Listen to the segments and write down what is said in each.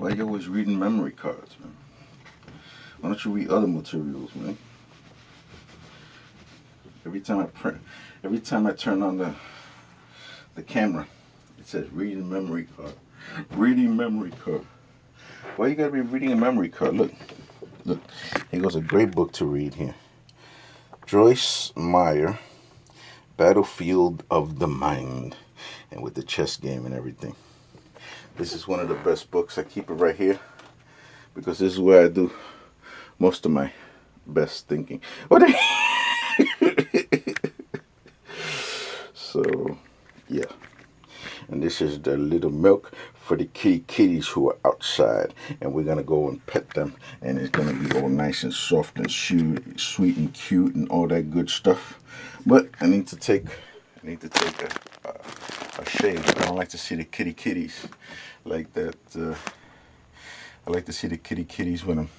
Why you always reading memory cards, man? Why don't you read other materials, man? Every time I turn on the camera, it says reading memory card. Reading memory card. Why you gotta be reading a memory card? Look. Here goes a great book to read here. Joyce Meyer, Battlefield of the Mind, and with the chess game and everything. This is one of the best books. I keep it right here because this is where I do most of my best thinking. So, yeah. And this is the little milk for the kitties who are outside. And we're going to go and pet them. And it's going to be all nice and soft and sweet and cute and all that good stuff. But I need to take a shave. I don't like to see the kitties like that. I like to see the kitties when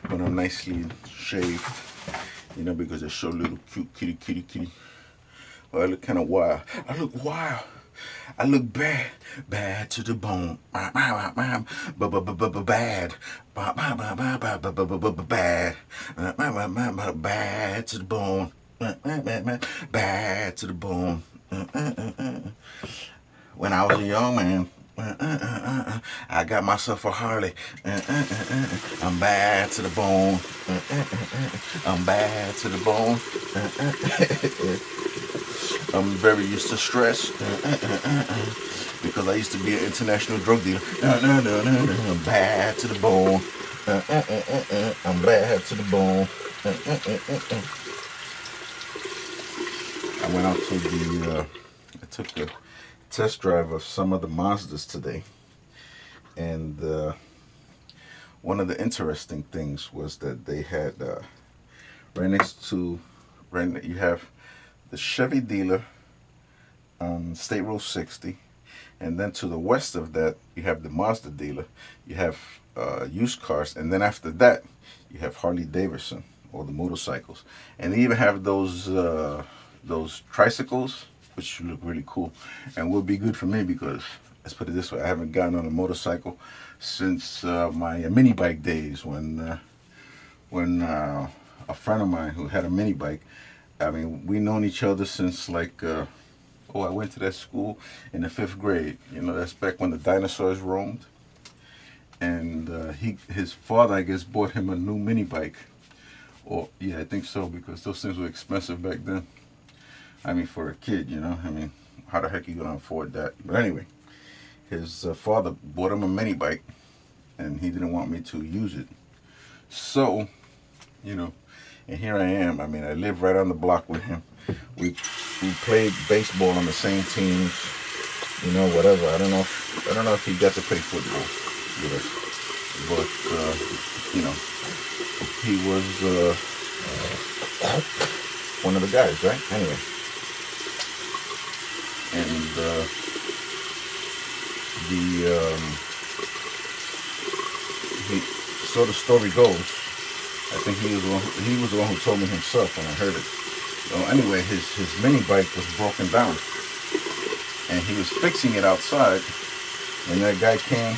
I'm nicely shaved. You know, because they're so little cute kitty. Well, I look kind of wild. I look wild. I look bad to the bone. Bad to the bone. Bad to the bone. When I was a young man, I got myself a Harley. I'm bad to the bone. I'm bad to the bone. I'm very used to stress because I used to be an international drug dealer. I'm bad to the bone. I'm bad to the bone. I went out to I took a test drive of some of the Mazdas today, and one of the interesting things was that they had right next to you have the Chevy dealer on State Road 60, and then to the west of that you have the Mazda dealer. You have used cars, and then after that you have Harley Davidson, or the motorcycles, and they even have those tricycles, which look really cool and will be good for me because, let's put it this way, I haven't gotten on a motorcycle since my mini bike days when a friend of mine who had a mini bike, I mean, we known each other since like, I went to that school in the 5th grade. You know, that's back when the dinosaurs roamed. And his father, I guess, bought him a new mini bike. Or, yeah, I think so, because those things were expensive back then. I mean, for a kid, you know, I mean, how the heck are you going to afford that? But anyway, his father bought him a mini bike, and he didn't want me to use it. So, you know, and here I am. I mean, I live right on the block with him. We played baseball on the same teams, you know, whatever. I don't know if he got to play football with us, but you know, he was one of the guys, right? Anyway, and so the story goes, I think he was the one who told me himself when I heard it. So anyway, his mini bike was broken down, and he was fixing it outside, and that guy came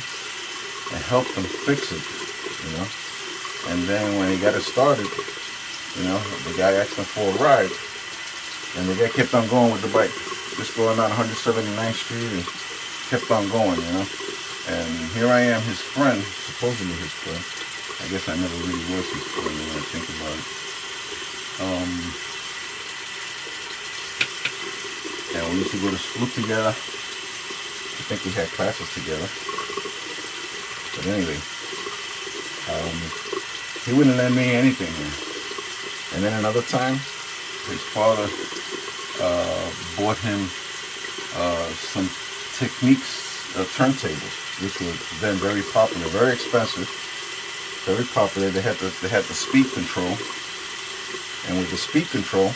and helped him fix it, you know. And then when he got it started, you know, the guy asked him for a ride, and the guy kept on going with the bike, just going down 179th Street and kept on going, you know. And here I am, his friend, supposedly his friend. I guess I never really was his friend when I think about it. And we used to go to school together. I think we had classes together. But anyway, he wouldn't lend me anything here. And then another time, his father bought him some Techniques turntables, which were then very popular, very expensive, very popular. They had the speed control, and with the speed control,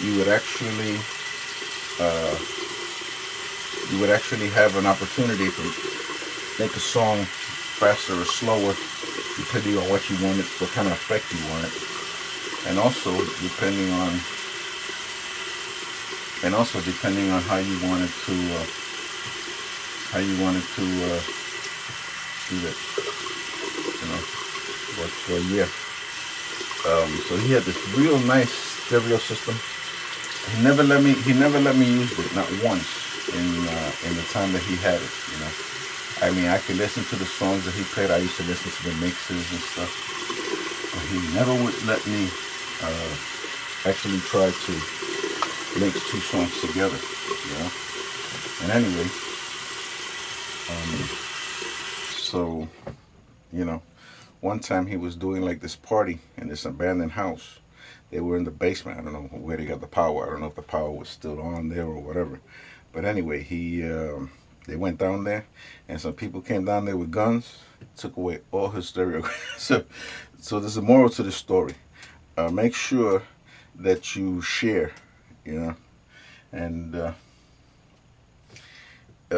you would actually have an opportunity to make a song faster or slower, depending on what you wanted, what kind of effect you wanted, and also depending on how you wanted to do that, you know. But yeah, so he had this real nice stereo system. He never let me use it, not once in the time that he had it, you know. I mean, I could listen to the songs that he played. I used to listen to the mixes and stuff. But he never would let me actually try to mix two songs together, you know. And anyway, so, you know, one time he was doing like this party in this abandoned house. They were in the basement. I don't know where they got the power. I don't know if the power was still on there or whatever. But anyway, they went down there, and some people came down there with guns, took away all his stereo. So there's a moral to the story. Make sure that you share, you know, and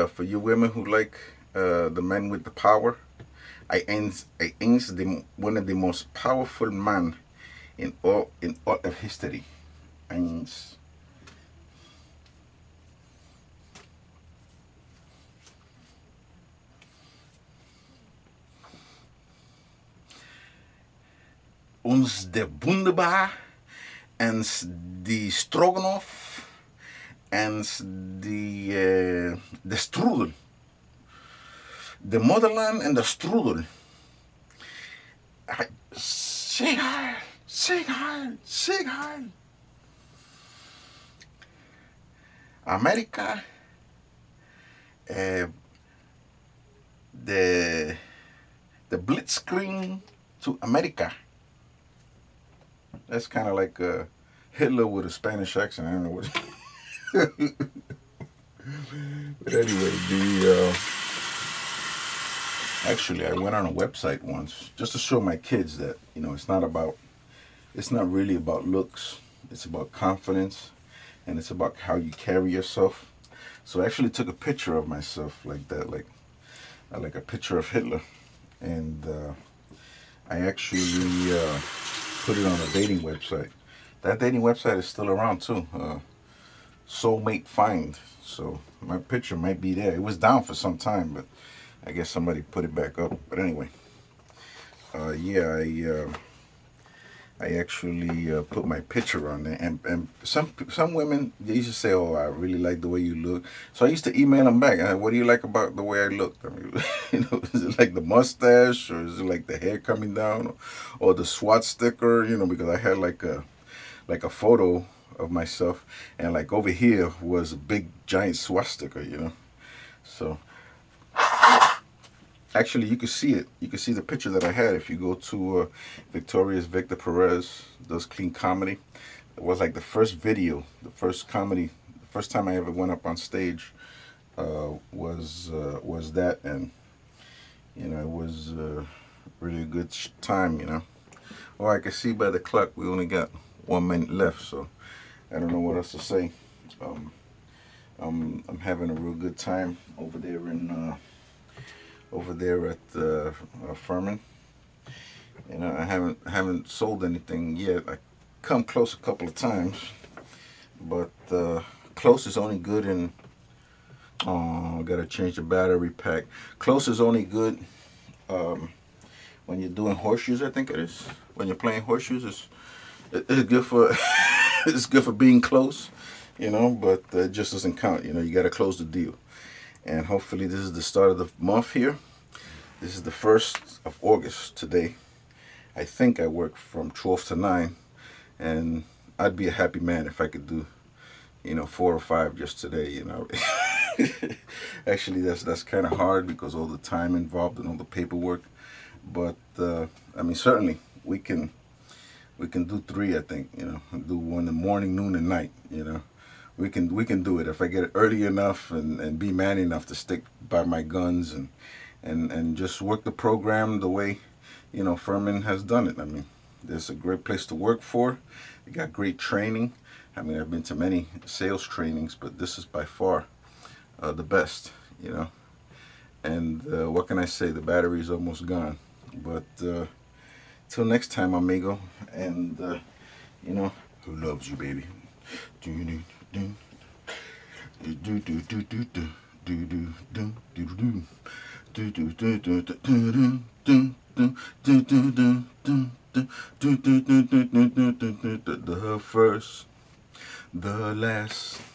for you women who like the men with the power, I owns one of the most powerful men in all of history. Eins. Ons de wunderbar ens die stroganoff ens de strudel. De motherland en de strudel. Zeg haar, zeg haar, zeg haar. America, the blitzkrieg to America. That's kind of like Hitler with a Spanish accent. I don't know what. But anyway, actually, I went on a website once just to show my kids that, you know, it's not really about looks. It's about confidence, and it's about how you carry yourself. So I actually took a picture of myself like that, like a picture of Hitler, and I actually put it on a dating website. That dating website is still around too. Soulmate Find. So my picture might be there. It was down for some time, but I guess somebody put it back up. But anyway, yeah, I actually put my picture on there, and some women, they used to say, "Oh, I really like the way you look." So I used to email them back. What do you like about the way I look? I mean, you know, is it like the mustache, or is it like the hair coming down, or the SWAT sticker? You know, because I had like a photo of myself, and like over here was a big giant swastika. You know, so. Actually, you can see it. You can see the picture that I had if you go to Victoria's Victor Perez does clean comedy. It was like the first video, the first comedy, the first time I ever went up on stage was that, and you know, it was really a good time. You know, well, I can see by the clock we only got 1 minute left, so I don't know what else to say. I'm having a real good time over there at Furman. You know, I haven't sold anything yet. I come close a couple of times, but close is only good in. Oh, I gotta change the battery pack. Close is only good when you're doing horseshoes. I think it is. When you're playing horseshoes, it's good for it's good for being close, you know. But it just doesn't count. You know, you gotta close the deal. And hopefully this is the start of the month here. This is the 1st of August today. I think I work from 12 to 9, and I'd be a happy man if I could do, you know, 4 or 5 just today, you know. Actually, that's kind of hard because all the time involved and all the paperwork. But I mean, certainly we can do 3. I think, you know, do 1 in the morning, noon, and night. You know. We can do it if I get it early enough and be man enough to stick by my guns and just work the program the way, you know, Furman has done it. I mean, there's a great place to work for. They got great training. I mean, I've been to many sales trainings, but this is by far the best, you know. And what can I say? The battery is almost gone. But till next time, amigo. And you know, who loves you, baby? Do you need? Do do do do do do do do do do do The first, the last.